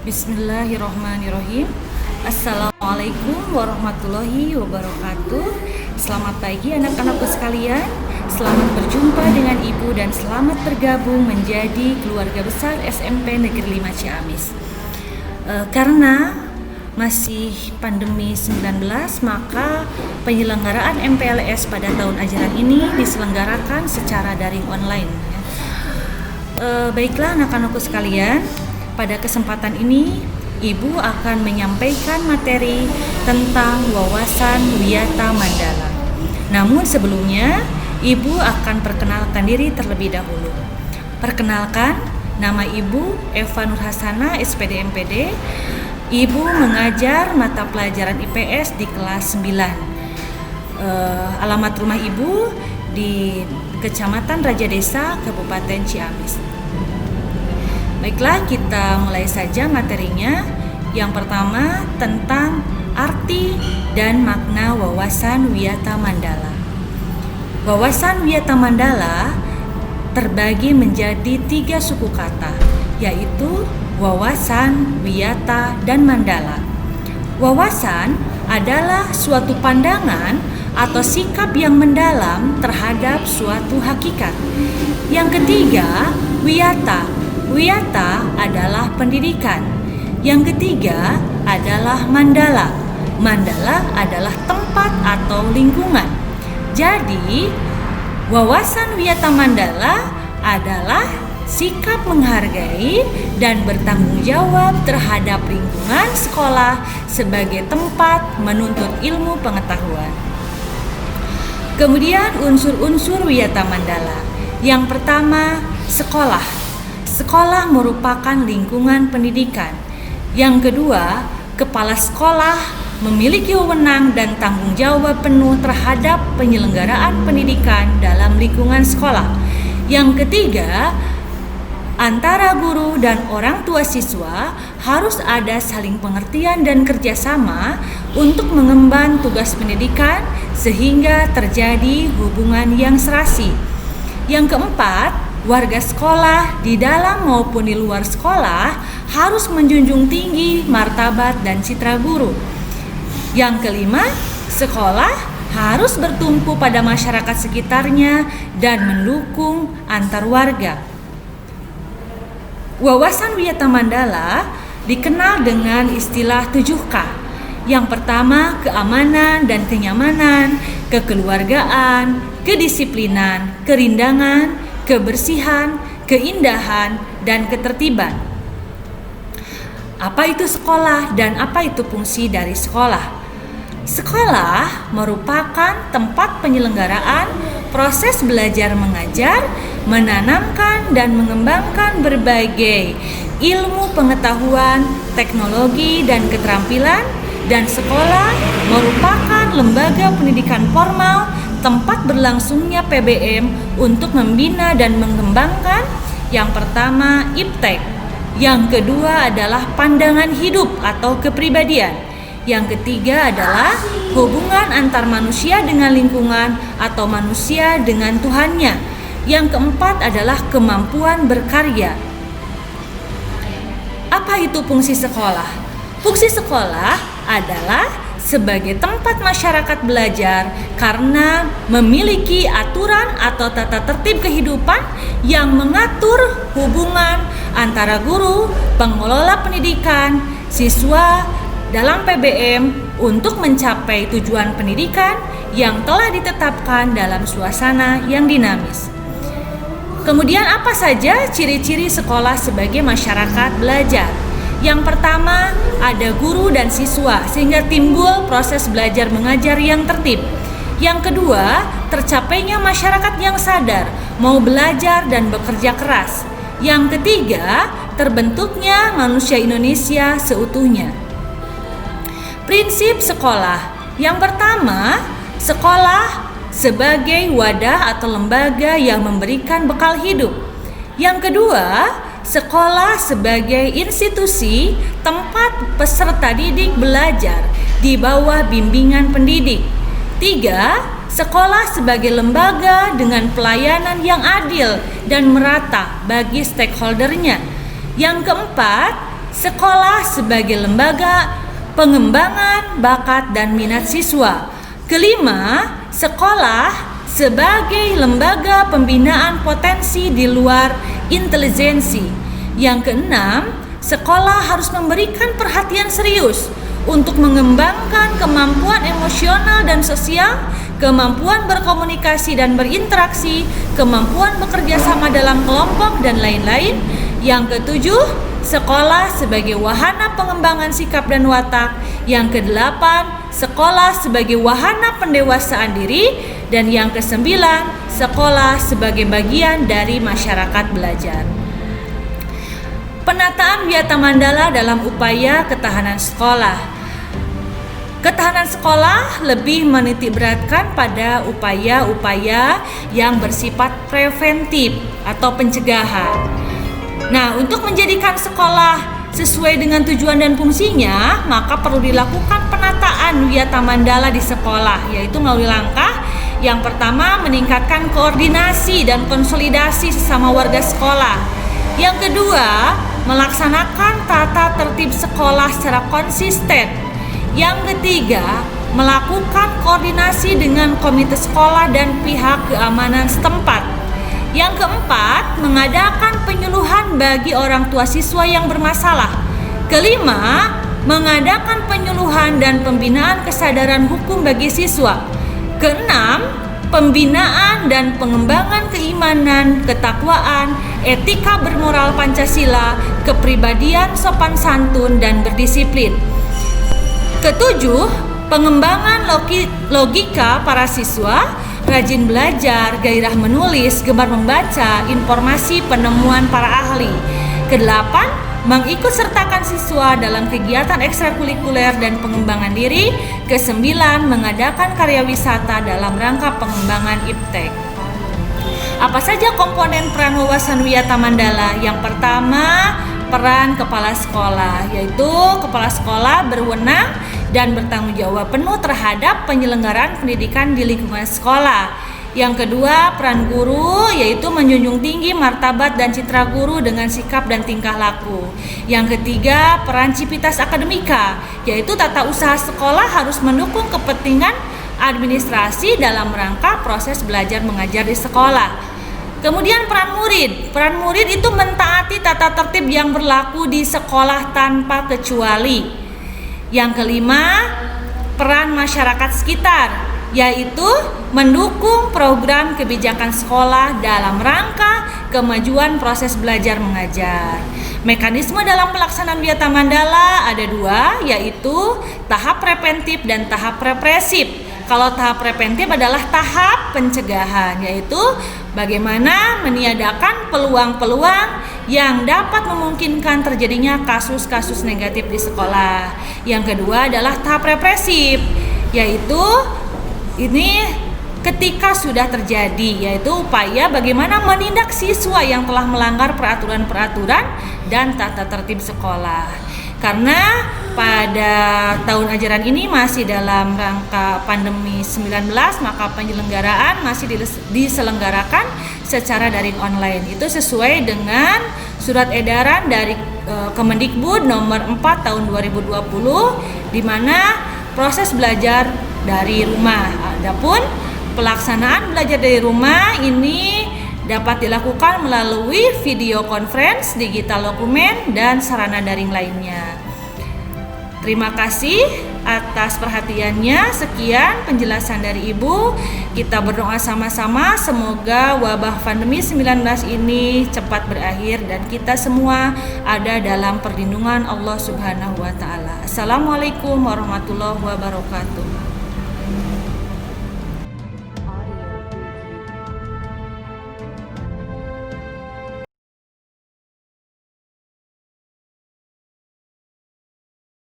Bismillahirrahmanirrahim. Assalamualaikum warahmatullahi wabarakatuh. Selamat pagi anak-anakku sekalian. Selamat berjumpa dengan Ibu dan selamat bergabung menjadi keluarga besar SMP Negeri 5 Ciamis. Karena masih pandemi 19, maka penyelenggaraan MPLS pada tahun ajaran ini diselenggarakan secara daring online. Baiklah anak-anakku sekalian, pada kesempatan ini Ibu akan menyampaikan materi tentang wawasan wiyata mandala. Namun sebelumnya Ibu akan perkenalkan diri terlebih dahulu. Perkenalkan, nama Ibu Eva Nurhasana, SPD MPD. Ibu mengajar mata pelajaran IPS di kelas 9. Alamat rumah Ibu di Kecamatan Raja Desa, Kabupaten Ciamis. Baiklah, kita mulai saja materinya. Yang pertama tentang arti dan makna wawasan wiyata mandala. Wawasan wiyata mandala terbagi menjadi 3 suku kata, yaitu wawasan, wiyata, dan mandala. Wawasan adalah suatu pandangan atau sikap yang mendalam terhadap suatu hakikat. Yang ketiga, wiyata. Wiyata adalah pendidikan. Yang ketiga adalah mandala. Mandala adalah tempat atau lingkungan. Jadi, wawasan wiyata mandala adalah sikap menghargai dan bertanggung jawab terhadap lingkungan sekolah sebagai tempat menuntut ilmu pengetahuan. Kemudian unsur-unsur wiyata mandala. Yang pertama, sekolah. Sekolah merupakan lingkungan pendidikan. Yang kedua, kepala sekolah memiliki wewenang dan tanggung jawab penuh terhadap penyelenggaraan pendidikan dalam lingkungan sekolah. Yang ketiga, antara guru dan orang tua siswa harus ada saling pengertian dan kerjasama untuk mengemban tugas pendidikan sehingga terjadi hubungan yang serasi. Yang keempat, warga sekolah di dalam maupun di luar sekolah harus menjunjung tinggi martabat dan citra guru. Yang kelima, sekolah harus bertumpu pada masyarakat sekitarnya dan mendukung antar warga. Wawasan wiyata mandala dikenal dengan istilah 7K. Yang pertama, keamanan dan kenyamanan, kekeluargaan, kedisiplinan, kerindangan, kebersihan, keindahan, dan ketertiban. Apa itu sekolah dan apa itu fungsi dari sekolah? Sekolah merupakan tempat penyelenggaraan proses belajar mengajar, menanamkan dan mengembangkan berbagai ilmu pengetahuan, teknologi, dan keterampilan, dan sekolah merupakan lembaga pendidikan formal tempat berlangsungnya PBM untuk membina dan mengembangkan. Yang pertama, iptek. Yang kedua adalah pandangan hidup atau kepribadian. Yang ketiga adalah hubungan antar manusia dengan lingkungan atau manusia dengan Tuhannya. Yang keempat adalah kemampuan berkarya. Apa itu fungsi sekolah? Fungsi sekolah adalah sebagai tempat masyarakat belajar karena memiliki aturan atau tata tertib kehidupan yang mengatur hubungan antara guru, pengelola pendidikan, siswa dalam PBM untuk mencapai tujuan pendidikan yang telah ditetapkan dalam suasana yang dinamis. Kemudian apa saja ciri-ciri sekolah sebagai masyarakat belajar? Yang pertama, ada guru dan siswa sehingga timbul proses belajar mengajar yang tertib. Yang kedua, tercapainya masyarakat yang sadar, mau belajar dan bekerja keras. Yang ketiga, terbentuknya manusia Indonesia seutuhnya. Prinsip sekolah. Yang pertama, sekolah sebagai wadah atau lembaga yang memberikan bekal hidup. Yang kedua, sekolah sebagai institusi tempat peserta didik belajar di bawah bimbingan pendidik. 3. Sekolah sebagai lembaga dengan pelayanan yang adil dan merata bagi stakeholdernya. Yang keempat, sekolah sebagai lembaga pengembangan bakat dan minat siswa. Kelima, sekolah sebagai lembaga pembinaan potensi di luar intelijensi. Yang keenam, sekolah harus memberikan perhatian serius untuk mengembangkan kemampuan emosional dan sosial, kemampuan berkomunikasi dan berinteraksi, kemampuan bekerja sama dalam kelompok, dan lain-lain. Yang ketujuh, sekolah sebagai wahana pengembangan sikap dan watak. Yang kedelapan, sekolah sebagai wahana pendewasaan diri. Dan yang kesembilan, sekolah sebagai bagian dari masyarakat belajar. Penataan Wiyata Mandala dalam upaya ketahanan sekolah. Ketahanan sekolah lebih menitikberatkan pada upaya-upaya yang bersifat preventif atau pencegahan. Nah, untuk menjadikan sekolah sesuai dengan tujuan dan fungsinya, maka perlu dilakukan penataan Wiyata Mandala di sekolah, yaitu melalui langkah yang pertama, meningkatkan koordinasi dan konsolidasi sesama warga sekolah. Yang kedua, melaksanakan tata tertib sekolah secara konsisten. Yang ketiga, melakukan koordinasi dengan komite sekolah dan pihak keamanan setempat. Yang keempat, mengadakan penyuluhan bagi orang tua siswa yang bermasalah. Kelima, mengadakan penyuluhan dan pembinaan kesadaran hukum bagi siswa. Keenam, pembinaan dan pengembangan keimanan, ketakwaan, etika bermoral Pancasila, kepribadian sopan santun dan berdisiplin. Ketujuh, pengembangan logika para siswa, rajin belajar, gairah menulis, gemar membaca, informasi penemuan para ahli. Kedelapan, mengikut sertakan siswa dalam kegiatan ekstrakurikuler dan pengembangan diri. Kesembilan, mengadakan karya wisata dalam rangka pengembangan iptek. Apa saja komponen peran wawasan Wiyata Mandala? Yang pertama, peran kepala sekolah, yaitu kepala sekolah berwenang dan bertanggung jawab penuh terhadap penyelenggaraan pendidikan di lingkungan sekolah. Yang kedua, peran guru, yaitu menjunjung tinggi martabat dan citra guru dengan sikap dan tingkah laku. Yang ketiga, peran civitas akademika, yaitu tata usaha sekolah harus mendukung kepentingan administrasi dalam rangka proses belajar mengajar di sekolah. Kemudian peran murid. Peran murid itu mentaati tata tertib yang berlaku di sekolah tanpa kecuali. Yang kelima, peran masyarakat sekitar, yaitu mendukung program kebijakan sekolah dalam rangka kemajuan proses belajar mengajar. Mekanisme dalam pelaksanaan Wiyata Mandala ada dua, yaitu tahap preventif dan tahap represif. Kalau tahap preventif adalah tahap pencegahan, yaitu bagaimana meniadakan peluang-peluang yang dapat memungkinkan terjadinya kasus-kasus negatif di sekolah. Yang kedua adalah tahap represif, yaitu ini ketika sudah terjadi, yaitu upaya bagaimana menindak siswa yang telah melanggar peraturan-peraturan dan tata tertib sekolah. Karena pada tahun ajaran ini masih dalam rangka pandemi 19, maka penyelenggaraan masih diselenggarakan secara daring online. Itu sesuai dengan surat edaran dari Kemendikbud nomor 4 tahun 2020, di mana proses belajar dari rumah. Adapun pelaksanaan belajar dari rumah ini dapat dilakukan melalui video conference, digital dokumen, dan sarana daring lainnya. Terima kasih atas perhatiannya. Sekian penjelasan dari Ibu. Kita berdoa sama-sama semoga wabah pandemi 19 ini cepat berakhir dan kita semua ada dalam perlindungan Allah Subhanahu wa taala. Assalamualaikum warahmatullahi wabarakatuh.